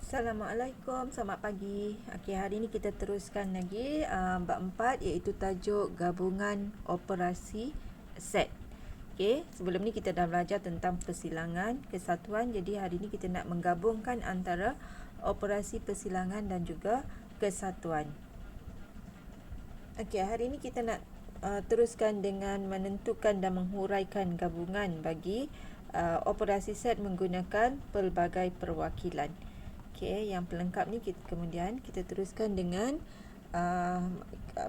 Assalamualaikum, selamat pagi. Okey, hari ini kita teruskan lagi bab 4 iaitu tajuk gabungan operasi set. Okey, sebelum ni kita dah belajar tentang persilangan, kesatuan. Jadi hari ini kita nak menggabungkan antara operasi persilangan dan juga kesatuan. Okey, hari ini kita nak teruskan dengan menentukan dan menghuraikan gabungan bagi operasi set menggunakan pelbagai perwakilan. Okey, yang pelengkap ni kemudian kita teruskan dengan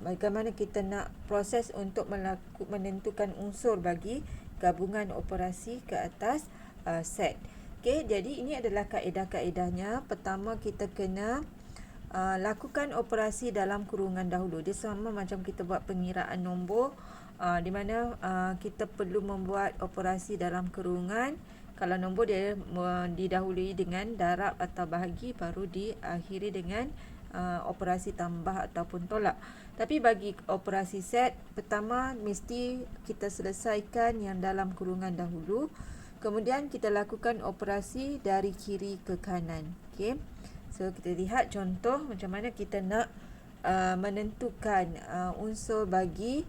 bagaimana kita nak proses untuk menentukan unsur bagi gabungan operasi ke atas set. Okey, jadi ini adalah kaedah-kaedahnya. Pertama kita kena lakukan operasi dalam kurungan dahulu. Dia sama macam kita buat pengiraan nombor di mana kita perlu membuat operasi dalam kurungan. Kalau nombor dia didahului dengan darab atau bahagi, baru diakhiri dengan operasi tambah ataupun tolak. Tapi bagi operasi set, pertama mesti kita selesaikan yang dalam kurungan dahulu. Kemudian kita lakukan operasi dari kiri ke kanan. Okay. So kita lihat contoh macam mana kita nak menentukan unsur bagi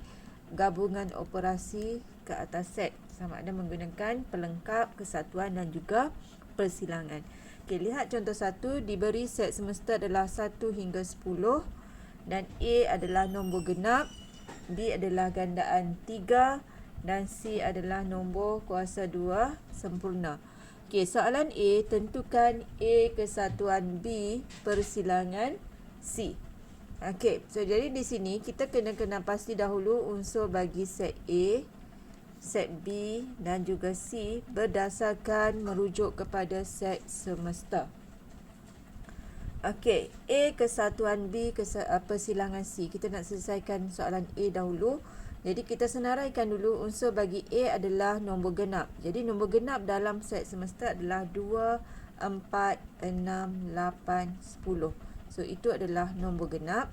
gabungan operasi ke atas set, sama ada menggunakan pelengkap, kesatuan dan juga persilangan. Okey, lihat contoh 1, diberi set semesta adalah 1 hingga 10 dan A adalah nombor genap, B adalah gandaan 3 dan C adalah nombor kuasa 2 sempurna. Okey, soalan A, tentukan A kesatuan B persilangan C. Okey, so jadi di sini kita kena pasti dahulu unsur bagi set A, set B dan juga C berdasarkan merujuk kepada set semesta. Okey, A kesatuan B persilangan C. Kita nak selesaikan soalan A dahulu. Jadi kita senaraikan dulu unsur bagi A adalah nombor genap. Jadi nombor genap dalam set semesta adalah 2, 4, 6, 8, 10. So itu adalah nombor genap.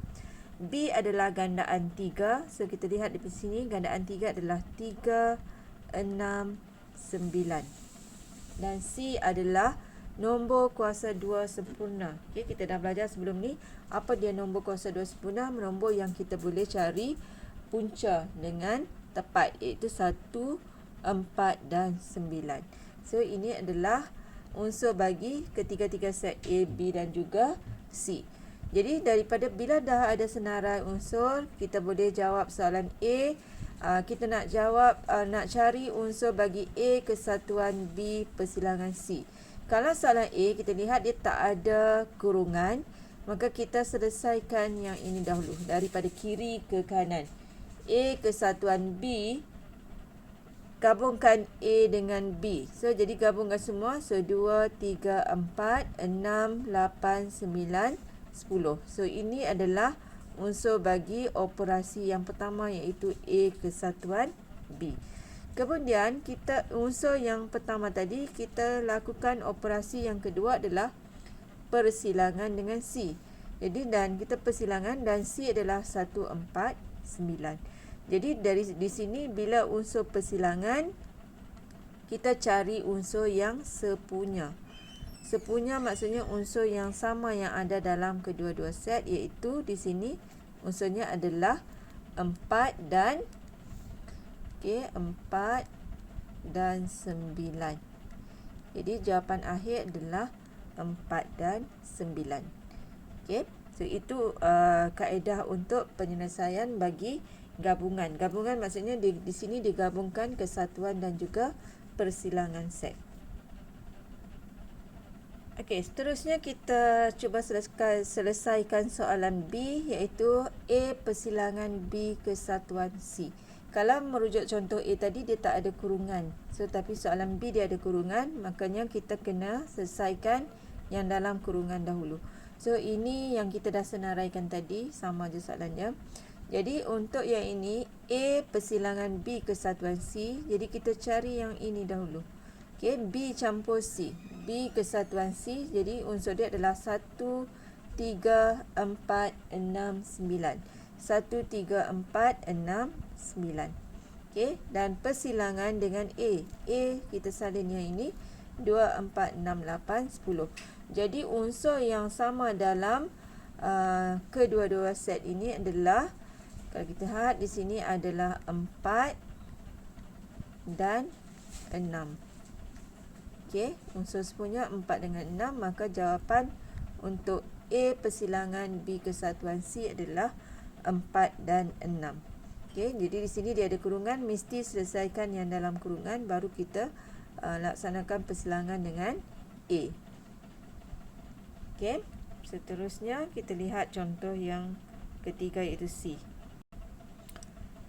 B adalah gandaan 3. So kita lihat di sini gandaan 3 adalah 3, 6, 9. Dan C adalah nombor kuasa 2 sempurna. Okay, kita dah belajar sebelum ni apa dia nombor kuasa 2 sempurna, nombor yang kita boleh cari punca dengan tepat, iaitu 1, 4 dan 9. So ini adalah unsur bagi ketiga-tiga set A, B dan juga C. Jadi daripada bila dah ada senarai unsur, kita boleh jawab soalan A. Kita nak jawab, nak cari unsur bagi A kesatuan B persilangan C. Kalau soalan A, kita lihat dia tak ada kurungan, maka kita selesaikan yang ini dahulu daripada kiri ke kanan. A kesatuan B, gabungkan A dengan B. So jadi gabungkan semua. So 2, 3, 4, 6, 8, 9, 10. So ini adalah unsur bagi operasi yang pertama, iaitu A kesatuan B. Kemudian kita unsur yang pertama tadi, kita lakukan operasi yang kedua adalah persilangan dengan C. Jadi dan kita persilangan dan C adalah 1, 4, 9. Jadi di sini bila unsur persilangan, kita cari unsur yang sepunya. Sepunya maksudnya unsur yang sama yang ada dalam kedua-dua set, iaitu di sini unsurnya adalah 4 dan 4 dan 9. Jadi jawapan akhir adalah 4 dan 9. Okey, so itu kaedah untuk penyelesaian bagi gabungan. Gabungan maksudnya di sini digabungkan kesatuan dan juga persilangan set. Okey, seterusnya kita cuba selesaikan soalan B, iaitu A persilangan B kesatuan C. Kalau merujuk contoh A tadi, dia tak ada kurungan. So tapi soalan B dia ada kurungan, makanya kita kena selesaikan yang dalam kurungan dahulu. So ini yang kita dah senaraikan tadi, sama je soalannya. Jadi untuk yang ini, A persilangan B kesatuan C, jadi kita cari yang ini dahulu. Okey, B campur C. B kesatuan C, jadi unsur dia adalah 1, 3, 4, 6, 9. 1, 3, 4, 6, 9. Okey, dan persilangan dengan A. A kita salin yang ini 2, 4, 6, 8, 10. Jadi unsur yang sama dalam kedua-dua set ini adalah, kalau kita lihat di sini adalah 4 dan 6. Okey, unsur sepunya 4 dengan 6, maka jawapan untuk A persilangan B kesatuan C adalah 4 dan 6. Okey, jadi di sini dia ada kurungan, mesti selesaikan yang dalam kurungan baru kita laksanakan persilangan dengan A. Okey, seterusnya kita lihat contoh yang ketiga iaitu C.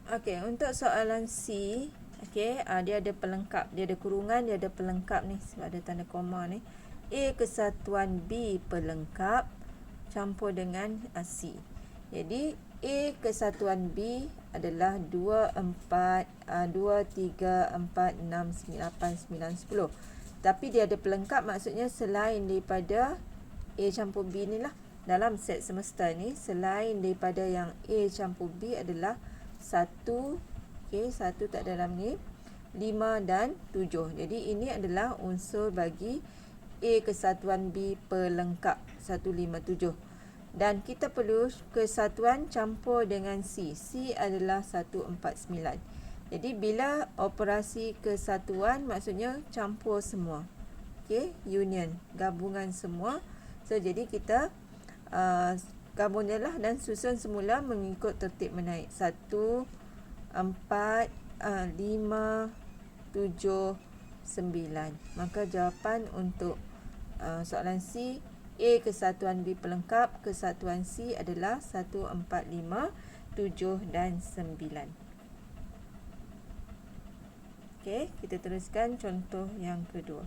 Okey, untuk soalan C, okey, dia ada pelengkap, dia ada kurungan, dia ada pelengkap ni sebab ada tanda koma ni. A kesatuan B pelengkap campur dengan C. Jadi A kesatuan B adalah 2, 4, 2, 3, 4, 6, 9, 8, 9, 10. Tapi dia ada pelengkap, maksudnya selain daripada A campur B ni lah. Dalam set semesta ni, selain daripada yang A campur B adalah 1, okey, 1 tak dalam ni, 5 dan 7. Jadi ini adalah unsur bagi A kesatuan B pelengkap 1, 5, 7. Dan kita perlu kesatuan campur dengan C. C adalah 1, 4, 9. Jadi bila operasi kesatuan, maksudnya campur semua. Okey, union, gabungan semua. So, jadi kita gabungnya lah dan susun semula mengikut tertib menaik. 1, 4, 5, 7, 9. Maka jawapan untuk soalan C, A kesatuan B pelengkap kesatuan C adalah 1, 4, 5, 7 dan 9. Okey, kita teruskan contoh yang kedua.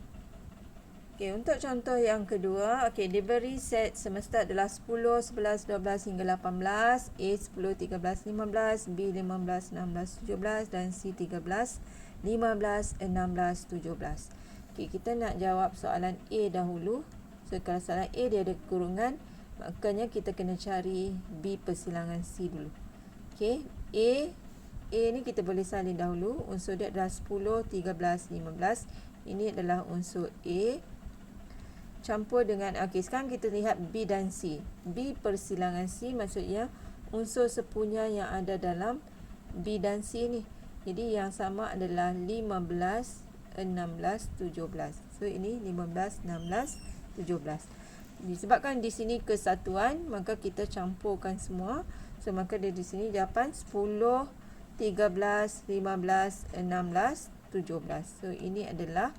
Okey, untuk contoh yang kedua, okey, diberi set semesta adalah 10, 11, 12 hingga 18, A 10, 13, 15, B 15, 16, 17 dan C 13, 15, 16, 17. Okey, kita nak jawab soalan A dahulu. So, kalau soalan A dia ada kurungan, makanya kita kena cari B persilangan C dulu. Okey, A ni kita boleh salin dahulu. Unsur dia adalah 10, 13, 15. Ini adalah unsur A. Campur dengan, okey, sekarang kita lihat B dan C. B persilangan C maksudnya unsur sepunya yang ada dalam B dan C ni. Jadi yang sama adalah 15, 16, 17. So, ini 15, 16, 17. Disebabkan di sini kesatuan, maka kita campurkan semua. So, maka dia di sini jawapan 10, 13, 15, 16, 17. So, ini adalah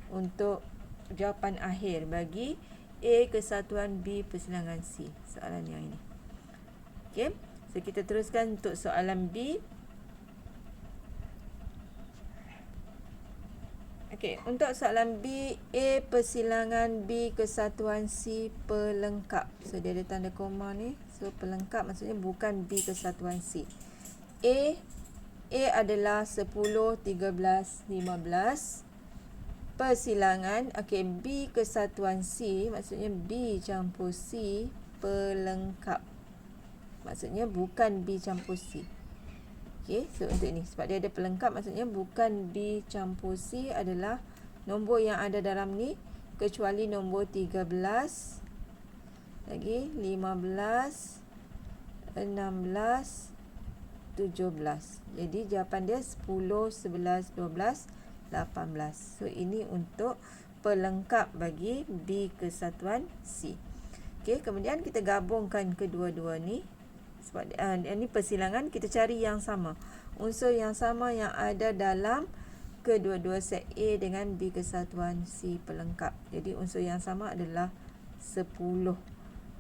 untuk jawapan akhir bagi A kesatuan B persilangan C. Soalan yang ini. Okey, so kita teruskan untuk soalan B. Okey, untuk soalan B, A persilangan B kesatuan C pelengkap. So, dia ada tanda koma ni. So, pelengkap maksudnya bukan B kesatuan C. A adalah 10, 13, 15. Persilangan, okey, B kesatuan C, maksudnya B campur C pelengkap. Maksudnya bukan B campur C. Okey, so untuk ini sebab dia ada pelengkap, maksudnya bukan B campur C adalah nombor yang ada dalam ni kecuali nombor 13, lagi 15, 16, 17. Jadi jawapan dia 10, 11, 12, 18. So ini untuk pelengkap bagi B kesatuan C. Okey, kemudian kita gabungkan kedua-dua ni. Sebab ini persilangan, kita cari yang sama. Unsur yang sama yang ada dalam kedua-dua set A dengan B kesatuan C pelengkap. Jadi unsur yang sama adalah 10.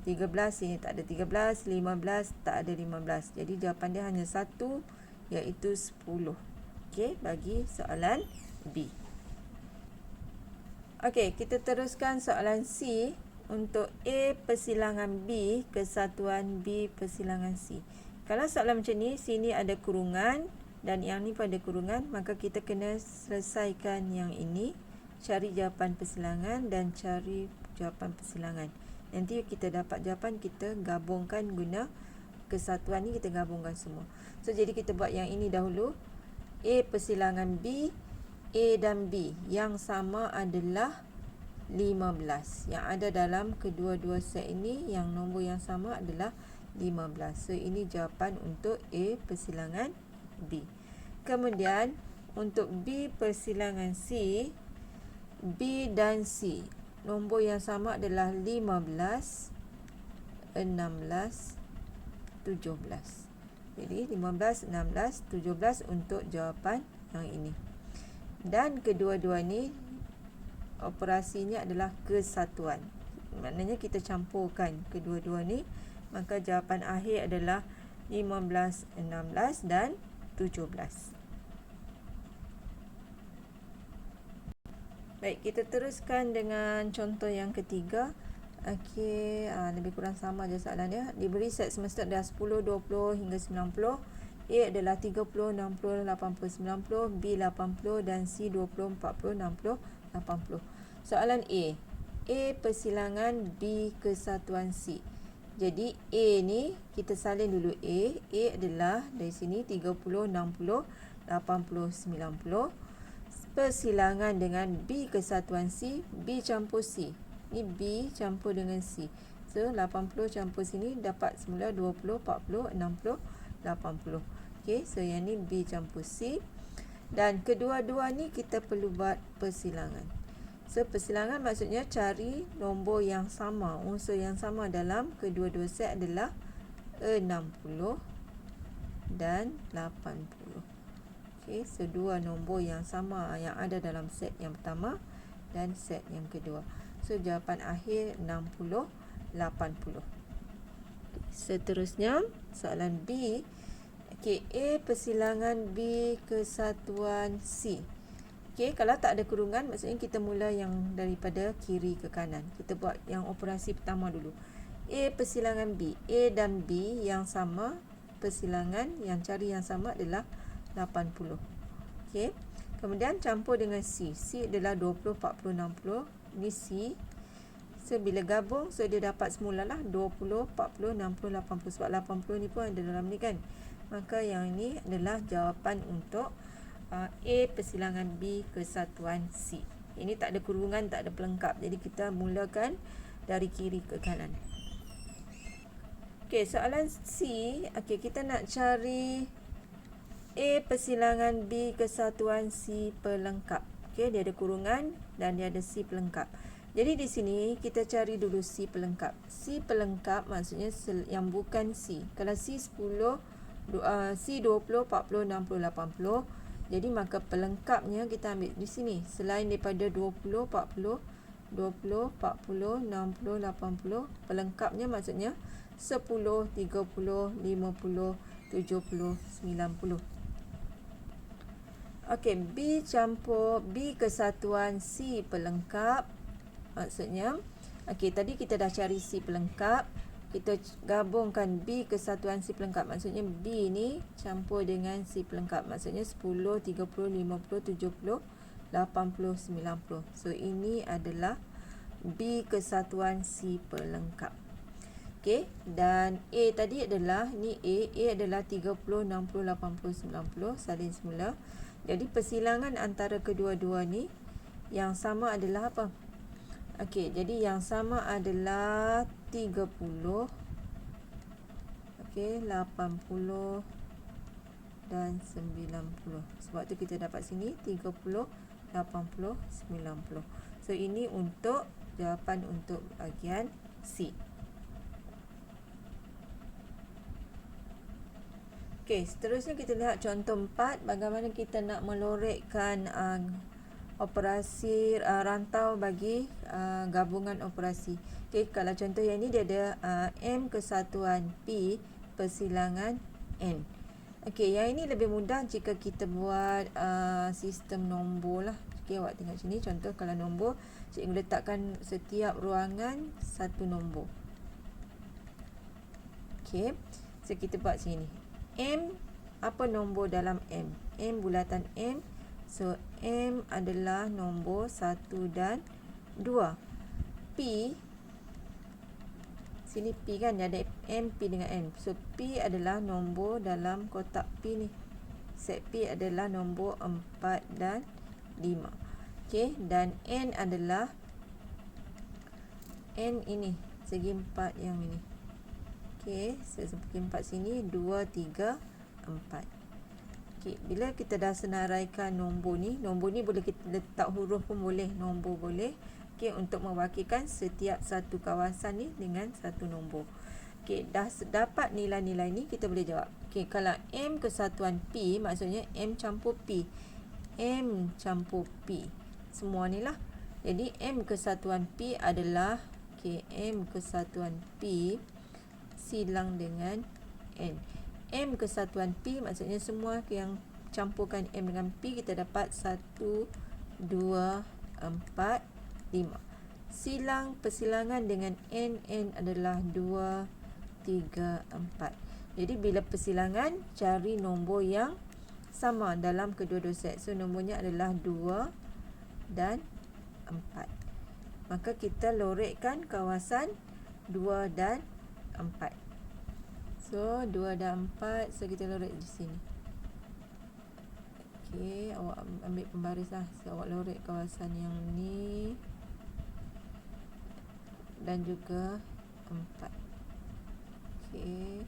13 ini tak ada 13, 15 tak ada 15. Jadi jawapan dia hanya satu, iaitu 10. Okey, bagi soalan B. Okey, kita teruskan soalan C. Untuk A persilangan B kesatuan B persilangan C. Kalau soalan macam ni, sini ada kurungan dan yang ni pun ada kurungan, maka kita kena selesaikan yang ini, cari jawapan persilangan dan cari jawapan persilangan. Nanti kita dapat jawapan, kita gabungkan guna kesatuan ni, kita gabungkan semua. So, jadi kita buat yang ini dahulu. A persilangan B, A dan B yang sama adalah 15. Yang ada dalam kedua-dua set ini, yang nombor yang sama adalah 15. So, ini jawapan untuk A persilangan B. Kemudian, untuk B persilangan C, B dan C, nombor yang sama adalah 15, 16, 17. Jadi 15, 16, 17 untuk jawapan yang ini. Dan kedua-dua ni operasinya adalah kesatuan. Maknanya kita campurkan kedua-dua ni, maka jawapan akhir adalah 15, 16 dan 17. Baik, kita teruskan dengan contoh yang ketiga. Okey, lebih kurang sama je soalan dia. Diberi set semesta adalah 10, 20 hingga 90. A adalah 30, 60, 80, 90. B 80 dan C 20, 40, 60, 80. Soalan A. A persilangan B kesatuan C. Jadi A ni kita salin dulu A. A adalah dari sini 30, 60, 80, 90. Persilangan dengan B kesatuan C. B campur C. Ni B campur dengan C. So, 80 campur sini dapat semula 20, 40, 60, 80. Okey, so yang ni B campur C. Dan kedua-dua ni kita perlu buat persilangan. So, persilangan maksudnya cari nombor yang sama. Unsur yang sama dalam kedua-dua set adalah 60 dan 80. Okey, so dua nombor yang sama yang ada dalam set yang pertama dan set yang kedua. So, jawapan akhir 60, 80. Seterusnya, soalan B. Okey, A persilangan B kesatuan C. Okey, kalau tak ada kurungan, maksudnya kita mula yang daripada kiri ke kanan. Kita buat yang operasi pertama dulu. A persilangan B. A dan B yang sama, persilangan yang cari yang sama adalah 80. Okey. Kemudian campur dengan C. C adalah 20, 40, 60. Ni C. So, bila gabung, so dia dapat semulalah 20, 40, 60, 80. Sebab 80 ni pun ada dalam ni kan. Maka yang ini adalah jawapan untuk A persilangan B kesatuan C. Ini tak ada kurungan, tak ada pelengkap. Jadi kita mulakan dari kiri ke kanan. Okey, soalan C. Okey, kita nak cari A persilangan B kesatuan C pelengkap. Okey, dia ada kurungan dan dia ada C pelengkap. Jadi di sini kita cari dulu C pelengkap. C pelengkap maksudnya yang bukan C. Kalau C 10, C 20, 40, 60, 80. Jadi maka pelengkapnya kita ambil di sini. Selain daripada 20, 40, 20, 40, 60, 80. Pelengkapnya maksudnya 10, 30, 50, 70, 90. Okey, B campur B kesatuan C pelengkap. Maksudnya, okey, tadi kita dah cari C pelengkap. Kita gabungkan B kesatuan C pelengkap. Maksudnya B ni campur dengan C pelengkap. Maksudnya 10, 30, 50, 70, 80, 90. So, ini adalah B kesatuan C pelengkap. Okey, dan A tadi adalah, ni A adalah 30, 60, 80, 90. Salin semula. Jadi, persilangan antara kedua-dua ni yang sama adalah apa? Okey, jadi yang sama adalah 30. Okey, 80 dan 90. Sebab tu kita dapat sini 30, 80, 90. So, ini untuk jawapan untuk bahagian C. Okey, seterusnya kita lihat contoh 4. Bagaimana kita nak melorekkan operasi rantau bagi gabungan operasi. Okey, kalau contoh yang ini dia ada M kesatuan P persilangan N. Okey, yang ini lebih mudah jika kita buat sistem nombor lah. Okey, awak tengok sini contoh kalau nombor, cikgu letakkan setiap ruangan satu nombor. Okey, so kita buat sini. M, apa nombor dalam M? M bulatan M. So, M adalah nombor 1 dan 2. P, sini P kan, dia ada M, P dengan N. So, P adalah nombor dalam kotak P ni. Set P adalah nombor 4 dan 5. Okey, dan N adalah N ini, segi 4 yang ini. Okey, segi 4 sini 2, 3, 4. Okey, bila kita dah senaraikan nombor ni boleh kita letak huruf pun boleh, nombor boleh. Okey, untuk mewakilkan setiap satu kawasan ni dengan satu nombor. Okey, dah dapat nilai-nilai ni, kita boleh jawab. Okey, kalau M kesatuan P, maksudnya M campur P. M campur P. Semua ni lah. Jadi M kesatuan P adalah, okey, M kesatuan P silang dengan N. M kesatuan P maksudnya semua yang campurkan M dengan P, kita dapat 1, 2, 4, 5. Silang persilangan dengan N adalah 2, 3, 4. Jadi bila persilangan, cari nombor yang sama dalam kedua-dua set. So nombornya adalah 2 dan 4. Maka kita lorekkan kawasan 2 dan 4. So 2 dan 4, so kita lorek di sini. Okey, awak ambil pembaris lah. So awak lorek kawasan yang ni dan juga 4. Okey.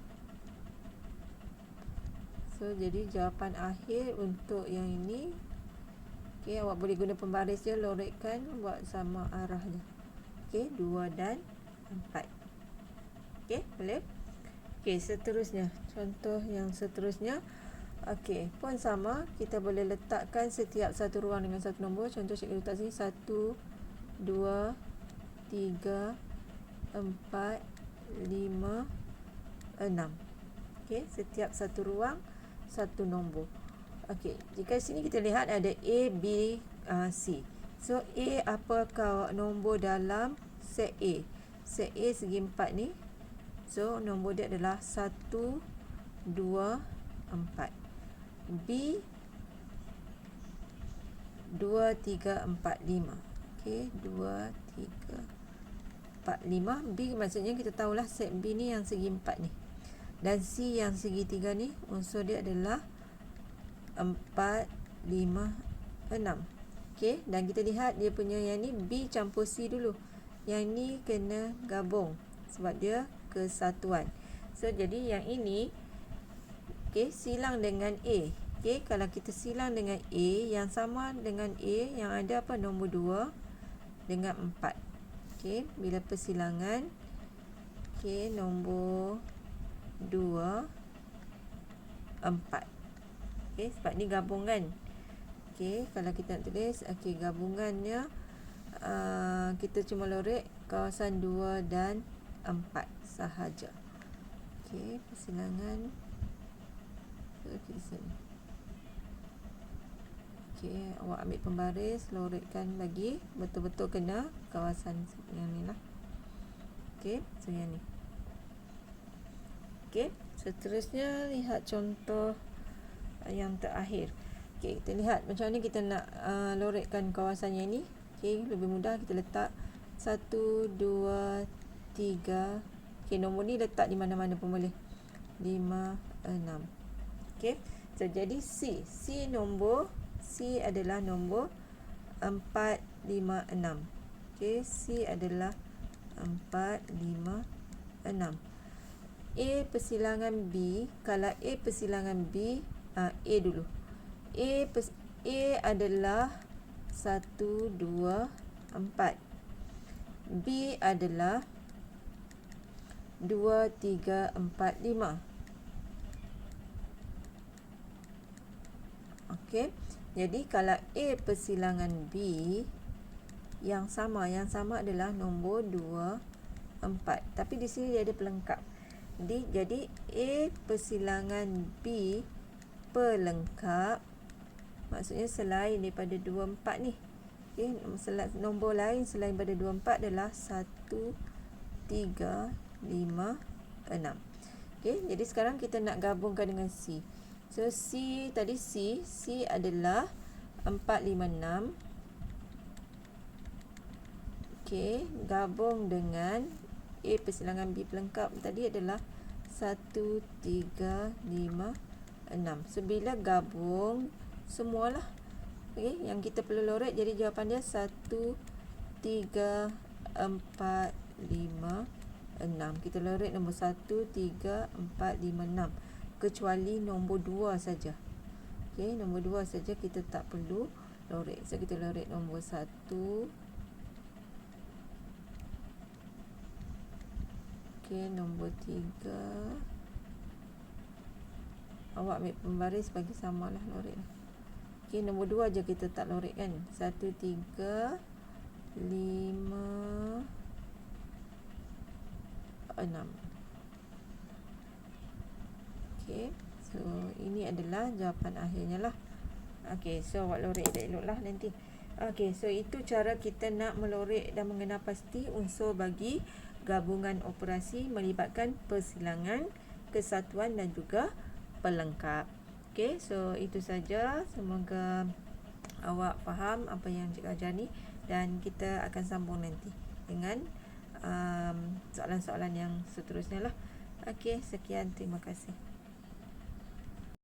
So jadi jawapan akhir untuk yang ini, okey, awak boleh guna pembaris je, lorekkan buat sama arah je. Okey, 2 dan 4. Okey, boleh? Okey, seterusnya, contoh yang seterusnya. Okey, pun sama, kita boleh letakkan setiap satu ruang dengan satu nombor. Contoh cikgu letak sini 1, 2, 3, 4, 5, 6. Okey, setiap satu ruang satu nombor. Okey, jika sini kita lihat ada A, B, C. So A apakah nombor dalam set A? Set A segi 4 ni. So nombor dia adalah 1, 2, 4. B 2, 3, 4, 5. Okey, 2, 3, 4, 5. B maksudnya kita tahulah set B ni yang segi 4 ni. Dan C yang segi 3 ni, unsur dia adalah 4, 5, 6. Okey, dan kita lihat dia punya yang ni B campur C dulu. Yang ni kena gabung sebab dia kesatuan. So jadi yang ini, okey, silang dengan A. Okey, kalau kita silang dengan A, yang sama dengan A yang ada apa? Nombor 2 dengan 4. Okey, bila persilangan, okey, nombor 2, 4. Okey, sebab ni gabungan. Okey, kalau kita nak tulis, okey, gabungannya kita cuma lorek kawasan 2 dan 4 sahaja. Okey, persilangan. Okey, di sini. Okey, awak ambil pembaris, lorekkan lagi, betul-betul kena kawasan yang ni lah. Okey, so yang ni. Okey, seterusnya lihat contoh yang terakhir. Okey, kita lihat macam mana kita nak lorekkan kawasan yang ni. Okey, lebih mudah kita letak 1, 2, 3. Okey, nombor ni letak di mana-mana pun boleh. 5, 6. Okey, so jadi C adalah nombor 4, 5, 6. Okey, C adalah 4, 5, 6. A persilangan B, kalau A persilangan B, A dulu. A adalah 1, 2, 4. B adalah 2, 3, 4, 5. Okey, jadi kalau A persilangan B, yang sama adalah nombor 2, 4. Tapi di sini dia ada pelengkap. Jadi A persilangan B pelengkap, maksudnya selain daripada 2, 4 ni. Okay, nombor lain selain pada 2, 4 adalah 1, 3, 5, 6. Okay, jadi sekarang kita nak gabungkan dengan C. So C adalah 4, 5, 6. Okay, gabung dengan A persilangan B pelengkap tadi adalah 1, 3, 5, 6. So bila gabung semualah, okay, yang kita perlu lorek, jadi jawapan dia 1, 3, 4, 5, 6. Kita lorek nombor 1, 3, 4, 5, 6. Kecuali nombor 2 saja. Okey, nombor 2 saja kita tak perlu lorek. So kita lorek nombor 1. Okey, nombor 3. Awak ambil pembaris bagi samalah lorek. Okey, nombor 2 je kita tak lorek kan. 1, 3, 5, 6. Okey, so ini adalah jawapan akhirnya lah. Okey, so awak lorek elok-elok lah nanti. Okey, so itu cara kita nak melorek dan mengenal pasti unsur bagi gabungan operasi melibatkan persilangan, kesatuan dan juga pelengkap. Okey, so itu saja. Semoga awak faham apa yang cikgu ajar ni, dan kita akan sambung nanti dengan soalan-soalan yang seterusnya lah. Okey, sekian, terima kasih.